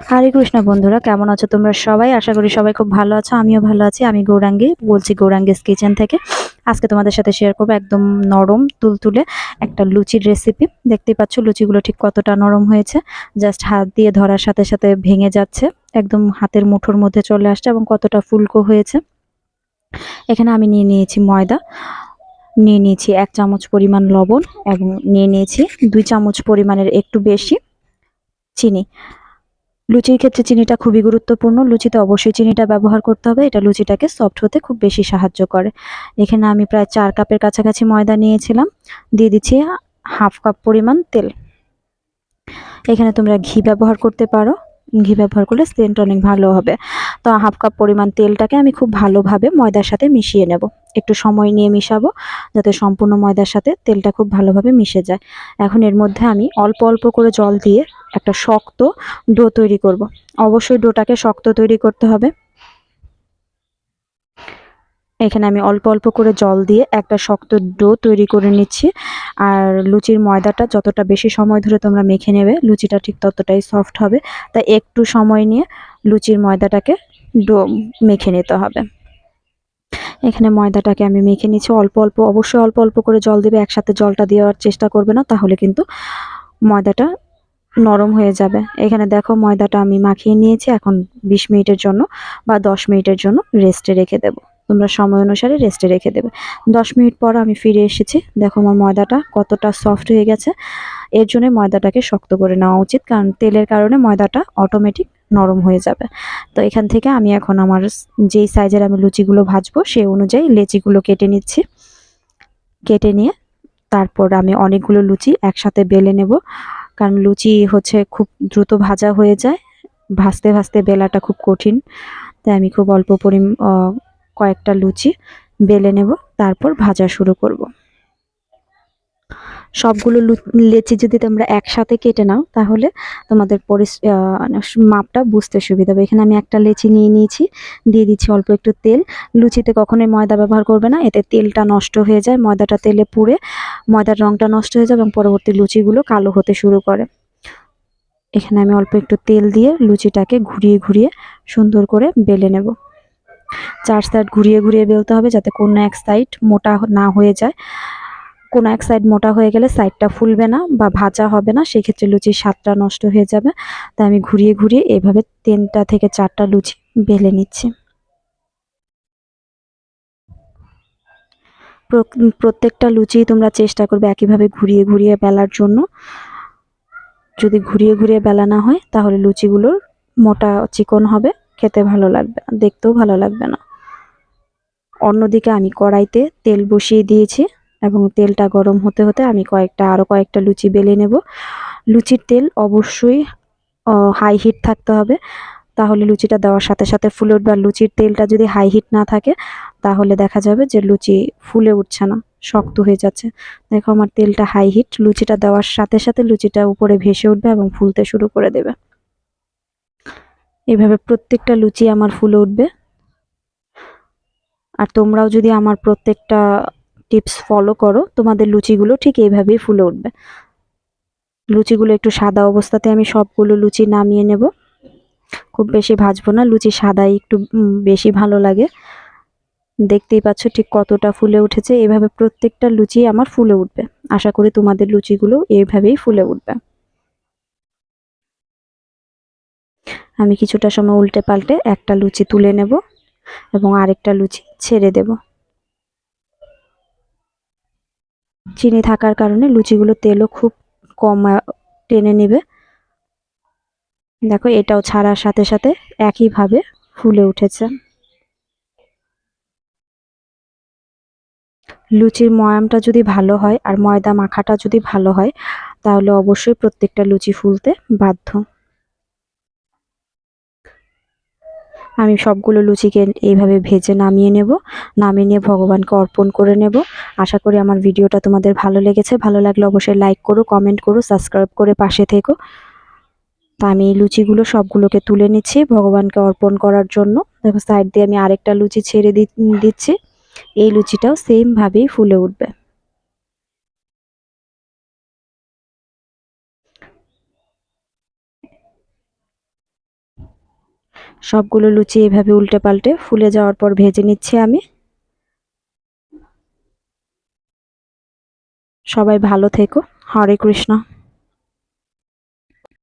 হরে কৃষ্ণ বন্ধুরা, কেমন আছো তোমরা সবাই? আশা করি সবাই খুব ভালো আছো। আমিও ভালো আছি। আমি গৌরাঙ্গী বলছি, গৌরাঙ্গীস কিচেন থেকে। আজকে তোমাদের সাথে শেয়ার করবো একদম নরম তুলতুলে একটা লুচির রেসিপি। দেখতেই পাচ্ছ লুচিগুলো ঠিক কতটা নরম হয়েছে। জাস্ট হাত দিয়ে ধরার সাথে সাথে ভেঙে যাচ্ছে, একদম হাতের মুঠোর মধ্যে চলে আসছে, এবং কতটা ফুলকো হয়েছে। এখানে আমি নিয়ে নিয়েছি ময়দা, নিয়ে নিয়েছি 1 চামচ পরিমাণ লবণ, এবং নিয়ে নিয়েছি 2 চামচ পরিমাণের একটু বেশি চিনি। লুচির ক্ষেত্রে চিনিটা খুবই গুরুত্বপূর্ণ। লুচিতে অবশ্যই চিনিটা ব্যবহার করতে হবে। এটা লুচিটাকে সফট হতে খুব বেশি সাহায্য করে। এখানে আমি প্রায় 4 কাপের কাছাকাছি ময়দা নিয়েছিলাম। দিয়ে দিচ্ছি হাফ কাপ পরিমাণ তেল। এখানে তোমরা ঘি ব্যবহার করতে পারো। ঘি ব্যবহার করলে সেন্ট অনেক ভালো হবে। তো হাফ কাপ পরিমাণ তেলটাকে আমি খুব ভালোভাবে ময়দার সাথে মিশিয়ে নেব। একটু সময় নিয়ে মিশাবো, যাতে সম্পূর্ণ ময়দার সাথে তেলটা খুব ভালোভাবে মিশে যায়। এখন এর মধ্যে আমি অল্প অল্প করে জল দিয়ে একটা শক্ত ডো তৈরি করব। অবশ্যই ডোটাকে শক্ত তৈরি করতে হবে। এখানে আমি অল্প অল্প করে জল দিয়ে একটা শক্ত ডো তৈরি করে নিচ্ছি। আর লুচির ময়দাটা যতটা বেশি সময় ধরে তোমরা মেখে নেবে, লুচিটা ঠিক ততটাই সফট হবে। তাই একটু সময় নিয়ে লুচির ময়দাটাকে ডো মেখে নিতে হবে। এখানে ময়দাটাকে আমি মেখে নিচ্ছি অল্প অল্প। অবশ্যই অল্প অল্প করে জল দেবে, একসাথে জলটা দেওয়ার চেষ্টা করবে না, তাহলে কিন্তু ময়দাটা নরম হয়ে যাবে। এখানে দেখো ময়দাটা আমি মাখিয়ে নিয়েছি। এখন 20 মিনিটের জন্য বা 10 মিনিটের জন্য রেস্টে রেখে দেবো। তোমরা সময় অনুসারে রেস্টে রেখে দেবে। 10 মিনিট পর আমি ফিরে এসেছি। দেখো আমার ময়দাটা কতটা সফট হয়ে গেছে। এর জন্য ময়দাটাকে শক্ত করে নেওয়া উচিত, কারণ তেলের কারণে ময়দাটা অটোমেটিক নরম হয়ে যাবে। তো এখান থেকে আমি এখন আমার যেই সাইজের আমি লুচিগুলো ভাজবো সেই অনুযায়ী লেচিগুলো কেটে নিচ্ছি। কেটে নিয়ে তারপর আমি অনেকগুলো লুচি একসাথে বেলে নেব, কারণ লুচি হচ্ছে খুব দ্রুত ভাজা হয়ে যায়। ভাজতে ভাজতে বেলাটা খুব কঠিন। তাই আমি খুব অল্প কয়েকটা লুচি বেলে নেব, তারপর ভাজা শুরু করব। সবগুলো লেচি যদি তোমরা একসাথে কেটে নাও, তাহলে তোমাদের মাপটা বুঝতে সুবিধা হবে। এখানে আমি একটা লেচি নিয়ে নিয়েছি, দিয়ে দিচ্ছি অল্প একটু তেল। লুচিতে কখনোই ময়দা ব্যবহার করবে না, এতে তেলটা নষ্ট হয়ে যায়। ময়দাটা তেলে পুড়ে ময়দার রংটা নষ্ট হয়ে যায় এবং পরবর্তী লুচিগুলো কালো হতে শুরু করে। এখানে আমি অল্প একটু তেল দিয়ে লুচিটাকে ঘুরিয়ে ঘুরিয়ে সুন্দর করে বেলে নেব। 4 সাইড ঘুরিয়ে ঘুরিয়ে বেলতে হবে, যাতে কোনো এক সাইড মোটা না হয়ে যায়। কোনো এক সাইড মোটা হয়ে গেলে সাইডটা ফুলবে না বা ভাজা হবে না, সেক্ষেত্রে লুচির স্বাদটা নষ্ট হয়ে যাবে। তাই আমি ঘুরিয়ে ঘুরিয়ে এভাবে 3টা থেকে 4টা লুচি বেলে নিচ্ছি। প্রত্যেকটা লুচি তোমরা চেষ্টা করবে একইভাবে ঘুরিয়ে ঘুরিয়ে বেলার জন্য। যদি ঘুরিয়ে ঘুরিয়ে বেলা না হয়, তাহলে লুচিগুলোর মোটা চিকন হবে, খেতে ভালো লাগবে না, দেখতেও ভালো লাগবে না। অন্যদিকে আমি কড়াইতে তেল বসিয়ে দিয়েছি, এবং তেলটা গরম হতে হতে আমি আরো কয়েকটা লুচি বেলে নেব। লুচির তেল অবশ্যই হাই হিট থাকতে হবে, তাহলে লুচিটা দেওয়ার সাথে সাথে ফুলে উঠবে। আর লুচির তেলটা যদি হাই হিট না থাকে, তাহলে দেখা যাবে যে লুচি ফুলে উঠছে না, শক্ত হয়ে যাচ্ছে। দেখো আমার তেলটা হাই হিট, লুচিটা দেওয়ার সাথে সাথে লুচিটা উপরে ভেসে উঠবে এবং ফুলতে শুরু করে দেবে। এভাবে প্রত্যেকটা লুচি আমার ফুলে উঠবে। আর তোমরাও যদি আমার প্রত্যেকটা টিপস ফলো করো, তোমাদের লুচিগুলো ঠিক এইভাবেই ফুলে উঠবে। লুচিগুলো একটু সাদা অবস্থাতে আমি সবগুলো লুচি নামিয়ে নেব। খুব বেশি ভাজবো না, লুচি সাদাই একটু বেশি ভালো লাগে। দেখতেই পাচ্ছ ঠিক কতটা ফুলে উঠেছে। এভাবে প্রত্যেকটা লুচি আমার ফুলে উঠবে। আশা করি তোমাদের লুচিগুলো এইভাবেই ফুলে উঠবে। আমি কিছুটা সময় উল্টে পাল্টে একটা লুচি তুলে নেব এবং আরেকটা লুচি ছেড়ে দেব। চিনি থাকার কারণে লুচিগুলো তেলও খুব কম টেনে নেবে। দেখো এটাও ছাড়ার সাথে সাথে একইভাবে ফুলে উঠেছে। লুচির ময়ামটা যদি ভালো হয় আর ময়দা মাখাটা যদি ভালো হয়, তাহলে অবশ্যই প্রত্যেকটা লুচি ফুলতে বাধ্য। আমি সবগুলো লুচিকে এইভাবে ভেজে নামিয়ে নেব। নামিয়ে নিয়ে ভগবানকে অর্পণ করে নেব। আশা করি আমার ভিডিওটা তোমাদের ভালো লেগেছে। ভালো লাগলে অবশ্যই লাইক করো, কমেন্ট করো, সাবস্ক্রাইব করে পাশে থেকো। তা আমি এই লুচিগুলো সবগুলোকে তুলে নিচ্ছি ভগবানকে অর্পণ করার জন্য। দেখো সাইড দিয়ে আমি আরেকটা লুচি ছেড়ে দিচ্ছি। এই লুচিটাও সেম ভাবেই ফুলে উঠবে। সবগুলো লুচি এভাবে উল্টে পাল্টে ফুলে যাওয়ার পর ভেজে নিচ্ছি আমি। সবাই ভালো থেকো। হরে কৃষ্ণ।